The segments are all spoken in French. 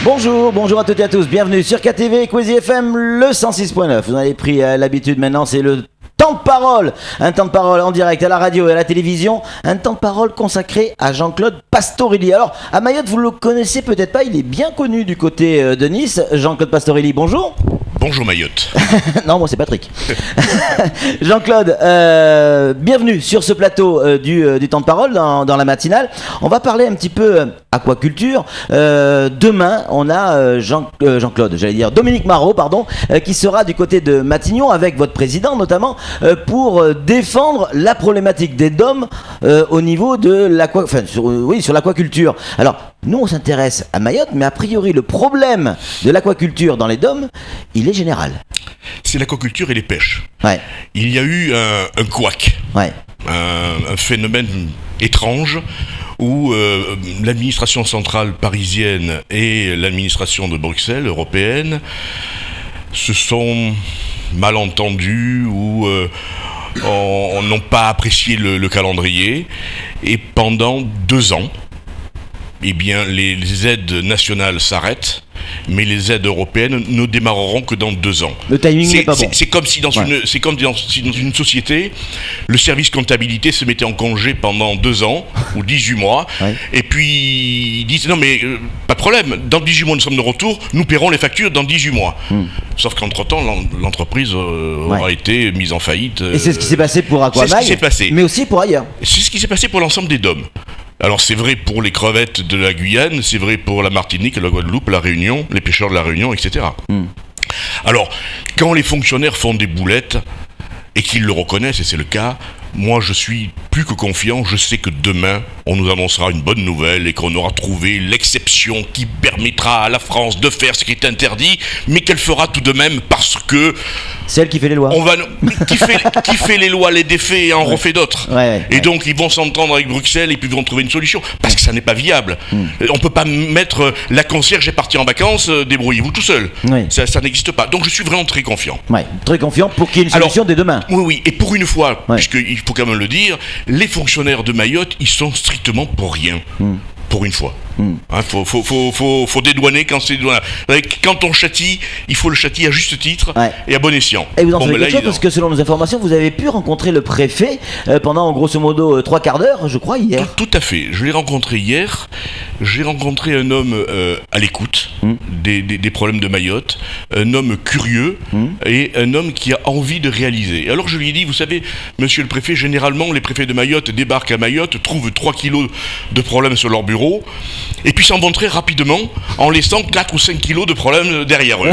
Bonjour à toutes et à tous, bienvenue sur KTV Quizy FM le 106.9. Vous en avez pris l'habitude maintenant, c'est le temps de parole. Un temps de parole en direct à la radio et à la télévision. Un temps de parole consacré à Jean-Claude Pastorelli. Alors, à Mayotte, vous le connaissez peut-être pas, il est bien connu du côté de Nice. Jean-Claude Pastorelli, bonjour. Bonjour Mayotte. Non, moi c'est Patrick. Jean-Claude, bienvenue sur ce plateau du temps de parole dans la matinale. On va parler un petit peu aquaculture. Demain, on a Jean-Claude, j'allais dire Dominique Marot, qui sera du côté de Matignon avec votre président notamment pour défendre la problématique des DOM au niveau de sur l'aquaculture. Alors, nous on s'intéresse à Mayotte, mais a priori le problème de l'aquaculture dans les DOM, il est général. C'est l'aquaculture et les pêches. Ouais. Il y a eu un couac, ouais. un phénomène étrange où l'administration centrale parisienne et l'administration de Bruxelles, européenne, se sont mal entendus ou n'ont pas apprécié le calendrier. Et pendant 2 ans, eh bien, les aides nationales s'arrêtent, mais les aides européennes ne démarreront que dans 2 ans. Le timing n'est pas bon. C'est comme si dans une société, le service comptabilité se mettait en congé pendant 2 ans ou 18 mois, ouais. Et puis ils disent non mais pas de problème, dans 18 mois nous sommes de retour, nous paierons les factures dans 18 mois. Sauf qu'entre-temps, l'entreprise aura été mise en faillite. Et c'est ce qui s'est passé pour Aquamag, mais aussi pour ailleurs. C'est ce qui s'est passé pour l'ensemble des DOM. Alors c'est vrai pour les crevettes de la Guyane, c'est vrai pour la Martinique, la Guadeloupe, la Réunion, les pêcheurs de la Réunion, etc. Alors, quand les fonctionnaires font des boulettes, et qu'ils le reconnaissent, et c'est le cas, moi je suis plus que confiant, je sais que demain on nous annoncera une bonne nouvelle et qu'on aura trouvé l'exception qui permettra à la France de faire ce qui est interdit, mais qu'elle fera tout de même parce que... C'est elle qui fait les lois. Qui fait les lois, les défait et en refait d'autres. Et donc ils vont s'entendre avec Bruxelles et puis ils vont trouver une solution, parce que ça n'est pas viable. On peut pas mettre la concierge est partie en vacances, débrouillez-vous tout seul. Ça n'existe pas. Donc je suis vraiment très confiant. Très confiant pour qu'il y ait une solution dès demain. Oui, et pour une fois, puisqu'il faut quand même le dire, les fonctionnaires de Mayotte, ils sont strictement pour rien. Pour une fois. Faut dédouaner quand c'est dédouanable. Quand on châtie, il faut le châtier à juste titre et à bon escient. Et vous en savez quelque chose, parce que selon nos informations, vous avez pu rencontrer le préfet pendant grosso modo 3 quarts d'heure, je crois, hier. Tout à fait. Je l'ai rencontré hier. J'ai rencontré un homme à l'écoute des problèmes de Mayotte, un homme curieux et un homme qui a envie de réaliser. Alors je lui ai dit, vous savez, monsieur le préfet, généralement les préfets de Mayotte débarquent à Mayotte, trouvent 3 kilos de problèmes sur leur bureau, et puis s'en vont très rapidement en laissant 4 ou 5 kilos de problèmes derrière eux.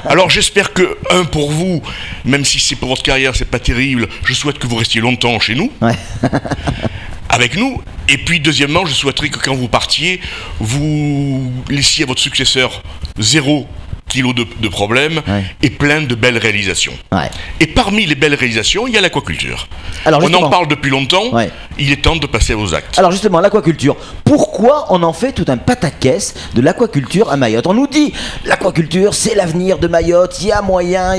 Alors j'espère que, pour vous, même si c'est pour votre carrière, c'est pas terrible, je souhaite que vous restiez longtemps chez nous, avec nous. Et puis deuxièmement, je souhaiterais que quand vous partiez, vous laissiez à votre successeur 0 kilos de problèmes et plein de belles réalisations. Et parmi les belles réalisations, il y a l'aquaculture. On en parle depuis longtemps, il est temps de passer aux actes. Alors justement, l'aquaculture, pourquoi on en fait tout un pataquès de l'aquaculture à Mayotte? On nous dit, l'aquaculture c'est l'avenir de Mayotte, il y a moyen,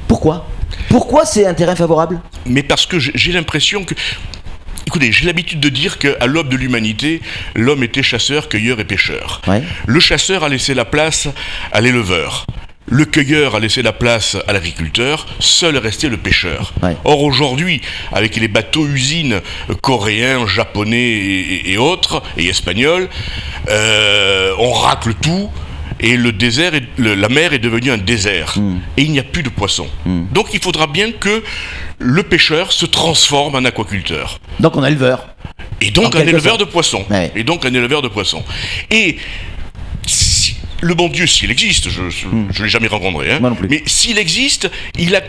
Pourquoi c'est un terrain favorable? Mais parce que j'ai l'impression que... Écoutez, j'ai l'habitude de dire qu'à l'aube de l'humanité, l'homme était chasseur, cueilleur et pêcheur. Le chasseur a laissé la place à l'éleveur. Le cueilleur a laissé la place à l'agriculteur, seul restait le pêcheur. Or aujourd'hui, avec les bateaux-usines coréens, japonais et autres, et espagnols, on racle tout. Et le désert, la mer est devenue un désert. Et il n'y a plus de poissons. Donc il faudra bien que le pêcheur se transforme en aquaculteur. Donc en éleveur. Et donc un éleveur de poissons. Et donc un éleveur de poissons. Et le bon Dieu, s'il existe, je ne l'ai jamais rencontré, Moi non plus. Mais s'il existe,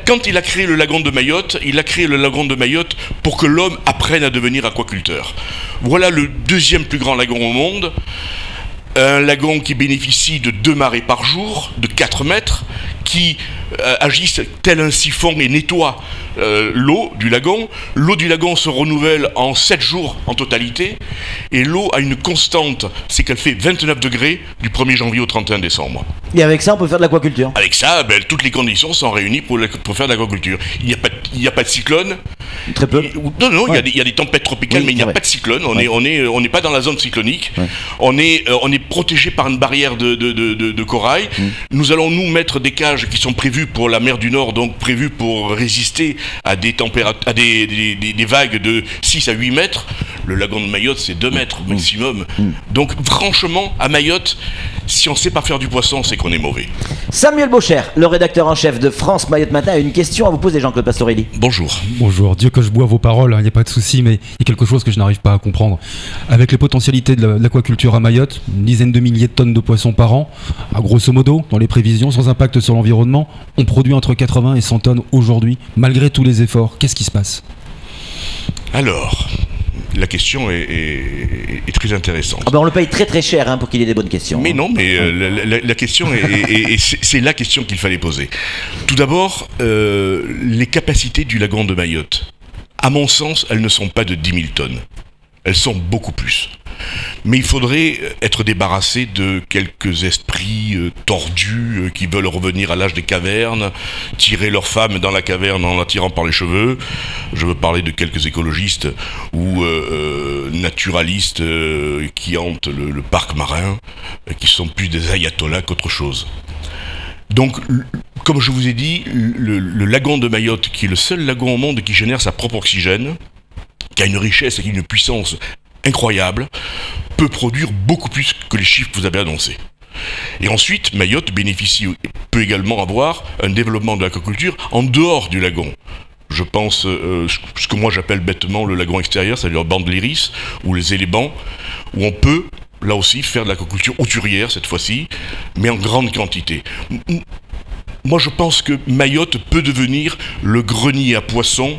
quand il a créé le lagon de Mayotte, il a créé le lagon de Mayotte pour que l'homme apprenne à devenir aquaculteur. Voilà le 2e plus grand lagon au monde. Un lagon qui bénéficie de 2 marées par jour, de 4 mètres, qui agissent tel un siphon et nettoient l'eau du lagon. L'eau du lagon se renouvelle en 7 jours en totalité, et l'eau a une constante, c'est qu'elle fait 29 degrés du 1er janvier au 31 décembre. Et avec ça, on peut faire de l'aquaculture? Avec ça, toutes les conditions sont réunies pour faire de l'aquaculture. Il n'y a pas de cyclone, Très peu. Non, il y a des tempêtes tropicales, mais il n'y a pas de cyclone. On n'est pas dans la zone cyclonique. Ouais. On est protégé par une barrière de corail. Nous allons nous mettre des cages qui sont prévues pour la mer du Nord, donc prévues pour résister à des vagues de 6 à 8 mètres. Le lagon de Mayotte, c'est 2 mètres maximum. Donc franchement, à Mayotte, si on ne sait pas faire du poisson, c'est qu'on est mauvais. Samuel Baucher, le rédacteur en chef de France Mayotte Matin, a une question à vous poser, Jean-Claude Pastorelli. Bonjour. Bonjour, Dieu que je bois vos paroles, il n'y a pas de souci, mais il y a quelque chose que je n'arrive pas à comprendre. Avec les potentialités de l'aquaculture à Mayotte, une dizaine de milliers de tonnes de poissons par an, à grosso modo, dans les prévisions, sans impact sur l'environnement, on produit entre 80 et 100 tonnes aujourd'hui, malgré tous les efforts. Qu'est-ce qui se passe ? Alors, la question est très intéressante. Ah ben on le paye très très cher pour qu'il ait des bonnes questions. Mais non, mais la question c'est la question qu'il fallait poser. Tout d'abord, les capacités du lagon de Mayotte, à mon sens, elles ne sont pas de 10 000 tonnes. Elles sont beaucoup plus. Mais il faudrait être débarrassé de quelques esprits tordus qui veulent revenir à l'âge des cavernes, tirer leur femme dans la caverne en la tirant par les cheveux. Je veux parler de quelques écologistes ou naturalistes qui hantent le parc marin, qui sont plus des ayatollahs qu'autre chose. Donc, comme je vous ai dit, le lagon de Mayotte, qui est le seul lagon au monde qui génère sa propre oxygène, qui a une richesse et une puissance incroyable, peut produire beaucoup plus que les chiffres que vous avez annoncés. Et ensuite, Mayotte peut également avoir un développement de l'aquaculture en dehors du lagon. Je pense, ce que moi j'appelle bêtement le lagon extérieur, c'est-à-dire bande de l'iris, ou les élébans, où on peut, là aussi, faire de l'aquaculture hauturière cette fois-ci, mais en grande quantité. Moi, je pense que Mayotte peut devenir le grenier à poissons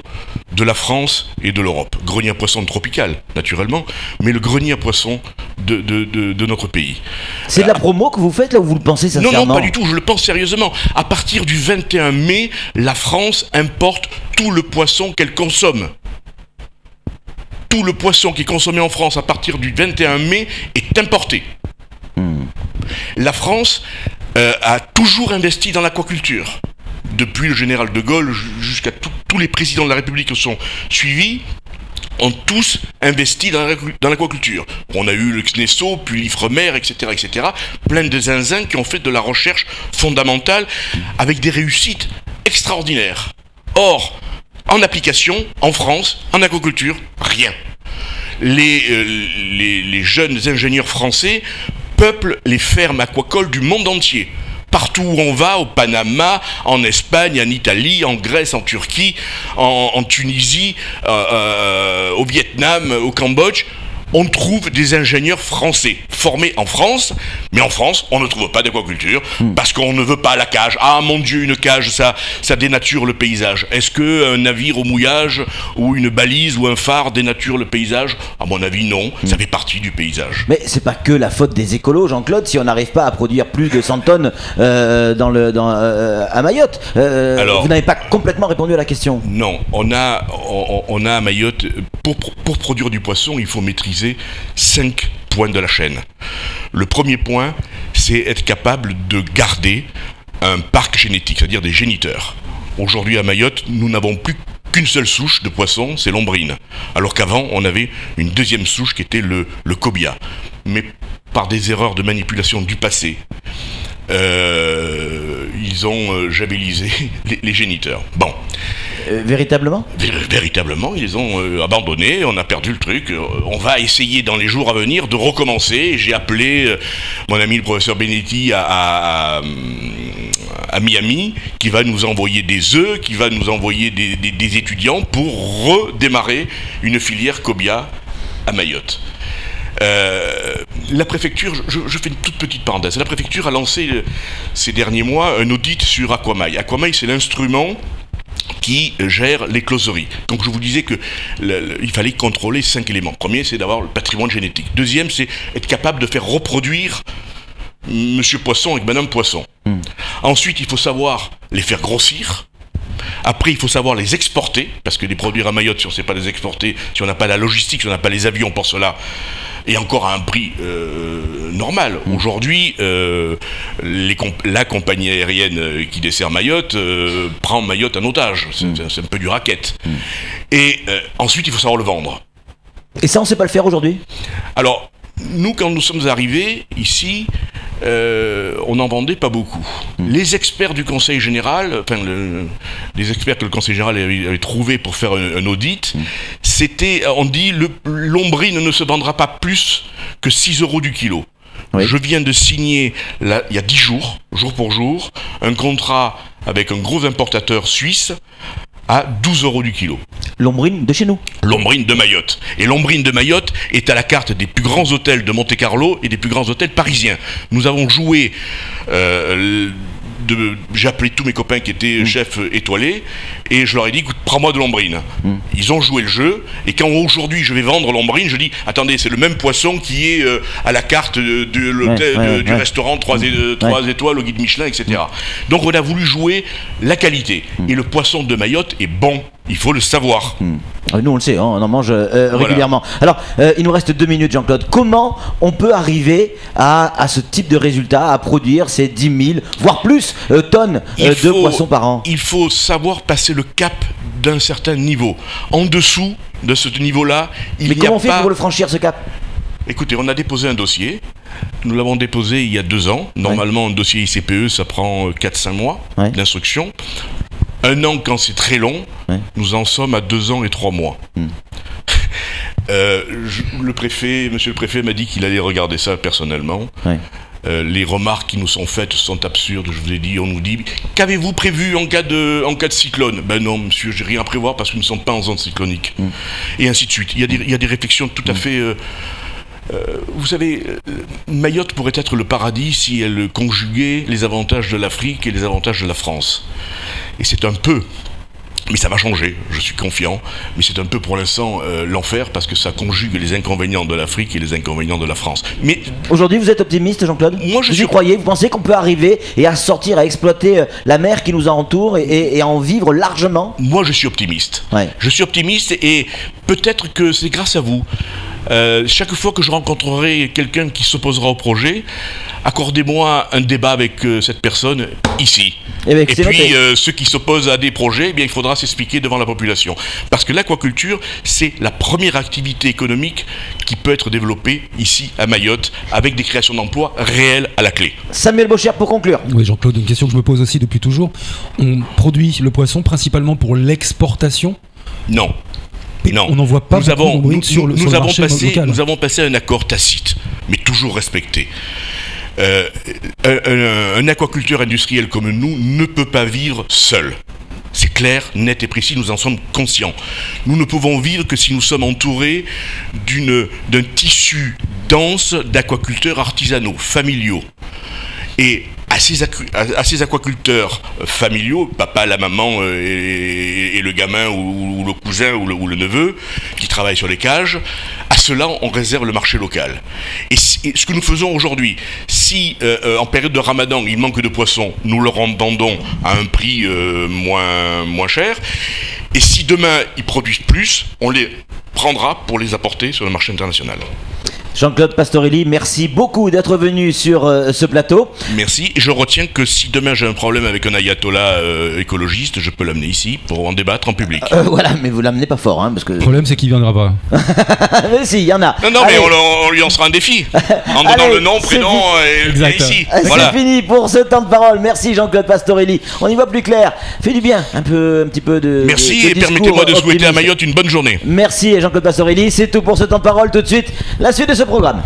de la France et de l'Europe. Grenier à poissons tropical, naturellement, mais le grenier à poissons de notre pays. C'est de la promo que vous faites, là, ou vous le pensez sincèrement ? Non, pas du tout, je le pense sérieusement. À partir du 21 mai, la France importe tout le poisson qu'elle consomme. Tout le poisson qui est consommé en France à partir du 21 mai est importé. La France a toujours investi dans l'aquaculture. Depuis le général de Gaulle jusqu'à tous les présidents de la République qui sont suivis, ont tous investi dans l'aquaculture. On a eu le CNESO, puis l'Ifremer, etc., etc. Plein de zinzins qui ont fait de la recherche fondamentale avec des réussites extraordinaires. Or, en application, en France, en aquaculture, rien. Les jeunes ingénieurs français peuplent les fermes aquacoles du monde entier. Partout où on va, au Panama, en Espagne, en Italie, en Grèce, en Turquie, en Tunisie, au Vietnam, au Cambodge, on trouve des ingénieurs français formés en France, mais en France, on ne trouve pas d'aquaculture parce qu'on ne veut pas la cage. Ah mon Dieu, une cage, ça dénature le paysage. Est-ce qu'un navire au mouillage ou une balise ou un phare dénature le paysage ? À mon avis, non. Ça fait partie du paysage. Mais c'est pas que la faute des écolos, Jean-Claude, si on n'arrive pas à produire plus de 100 tonnes à Mayotte. Alors, vous n'avez pas complètement répondu à la question. Non, on a à Mayotte, pour produire du poisson, il faut maîtriser 5 points de la chaîne. Le premier point, c'est être capable de garder un parc génétique, c'est-à-dire des géniteurs. Aujourd'hui à Mayotte, nous n'avons plus qu'une seule souche de poisson, c'est l'ombrine. Alors qu'avant, on avait une deuxième souche qui était le cobia. Mais par des erreurs de manipulation du passé, ils ont javellisé les géniteurs. Bon. Véritablement ? Véritablement, ils les ont abandonnés, on a perdu le truc. On va essayer dans les jours à venir de recommencer. J'ai appelé mon ami le professeur Benetti à Miami, qui va nous envoyer des œufs, qui va nous envoyer des étudiants pour redémarrer une filière cobia à Mayotte. La préfecture, je fais une toute petite parenthèse, la préfecture a lancé ces derniers mois un audit sur Aquamail. Aquamail, c'est l'instrument qui gère les closeries. Donc je vous disais que il fallait contrôler 5 éléments. Premier, c'est d'avoir le patrimoine génétique. Deuxième, c'est être capable de faire reproduire Monsieur Poisson avec Madame Poisson. Ensuite, il faut savoir les faire grossir. Après, il faut savoir les exporter, parce que les produire à Mayotte, si on ne sait pas les exporter, si on n'a pas la logistique, si on n'a pas les avions pour cela, et encore à un prix normal. Aujourd'hui, la compagnie aérienne qui dessert Mayotte prend Mayotte en otage. C'est un peu du racket. Et ensuite, il faut savoir le vendre. Et ça, on ne sait pas le faire aujourd'hui ? Alors, nous, quand nous sommes arrivés ici, on n'en vendait pas beaucoup. Les experts du Conseil général, les experts que le Conseil général avait trouvé pour faire un audit, on dit l'ombrine ne se vendra pas plus que 6 € du kilo. Oui. Je viens de signer, il y a 10 jours, jour pour jour, un contrat avec un gros importateur suisse à 12 € du kilo. L'ombrine de chez nous. L'ombrine de Mayotte. Et l'ombrine de Mayotte est à la carte des plus grands hôtels de Monte-Carlo et des plus grands hôtels parisiens. Nous avons joué... j'ai appelé tous mes copains qui étaient chefs étoilés et je leur ai dit écoute, prends-moi de l'ombrine. Ils ont joué le jeu et quand aujourd'hui je vais vendre l'ombrine, je dis attendez, c'est le même poisson qui est à la carte du restaurant 3 étoiles au guide Michelin, etc. Donc on a voulu jouer la qualité et le poisson de Mayotte est bon, il faut le savoir. Nous on le sait, hein, on en mange régulièrement. Alors il nous reste 2 minutes, Jean-Claude. Comment on peut arriver à ce type de résultat, à produire ces 10 000 voire plus tonnes de poissons par an? Il faut savoir passer le cap d'un certain niveau. En dessous de ce niveau-là, Mais comment on fait pour le franchir, ce cap? Écoutez, on a déposé un dossier. Nous l'avons déposé il y a 2 ans. Normalement, un dossier ICPE, ça prend 4-5 mois d'instruction. 1 an quand c'est très long, nous en sommes à 2 ans et 3 mois. Monsieur le préfet m'a dit qu'il allait regarder ça personnellement. Les remarques qui nous sont faites sont absurdes, je vous ai dit, on nous dit « Qu'avez-vous prévu en cas de cyclone ?» Ben non, monsieur, j'ai rien à prévoir parce que nous ne sommes pas en zone cyclonique. Et ainsi de suite. Il y a des réflexions tout à fait... vous savez, Mayotte pourrait être le paradis si elle conjuguait les avantages de l'Afrique et les avantages de la France. Et c'est un peu... Mais ça va changer, je suis confiant. Mais c'est un peu pour l'instant l'enfer parce que ça conjugue les inconvénients de l'Afrique et les inconvénients de la France. Mais aujourd'hui, vous êtes optimiste, Jean-Claude? Moi, vous y croyez? Vous pensez qu'on peut arriver et à sortir, à exploiter la mer qui nous entoure et à en vivre largement? Moi, je suis optimiste. Je suis optimiste et peut-être que c'est grâce à vous. Chaque fois que je rencontrerai quelqu'un qui s'opposera au projet, accordez-moi un débat avec cette personne ici. Et puis ceux qui s'opposent à des projets, eh bien, il faudra s'expliquer devant la population. Parce que l'aquaculture, c'est la première activité économique qui peut être développée ici à Mayotte, avec des créations d'emplois réelles à la clé. Samuel Bocher, pour conclure. Oui, Jean-Claude, une question que je me pose aussi depuis toujours. On produit le poisson principalement pour l'exportation? Non. Non. On n'en voit pas beaucoup sur le marché local. Nous avons passé un accord tacite, mais toujours respecté. Un aquaculteur industriel comme nous ne peut pas vivre seul. C'est clair, net et précis, nous en sommes conscients. Nous ne pouvons vivre que si nous sommes entourés d'un tissu dense d'aquaculteurs artisanaux, familiaux. Et à ces aquaculteurs familiaux, papa, la maman et le gamin ou le cousin ou le neveu qui travaillent sur les cages, à cela on réserve le marché local. Et ce que nous faisons aujourd'hui, si en période de Ramadan il manque de poissons, nous leur en vendons à un prix moins cher. Et si demain ils produisent plus, on les prendra pour les apporter sur le marché international. Jean-Claude Pastorelli, merci beaucoup d'être venu sur ce plateau. Merci. Je retiens que si demain j'ai un problème avec un ayatollah écologiste, je peux l'amener ici pour en débattre en public. Voilà, mais vous l'amenez pas fort, hein, parce que... Le problème, c'est qu'il viendra pas. Mais si, il y en a. Non, mais on lui lancera un défi. En donnant le nom, prénom et ici. Voilà. C'est fini pour ce temps de parole. Merci Jean-Claude Pastorelli. On y voit plus clair. Fait du bien, un petit peu de... Merci et permettez-moi de souhaiter à Mayotte une bonne journée. Merci Jean-Claude Pastorelli. C'est tout pour ce temps de parole. Tout de suite, la suite de ce programme.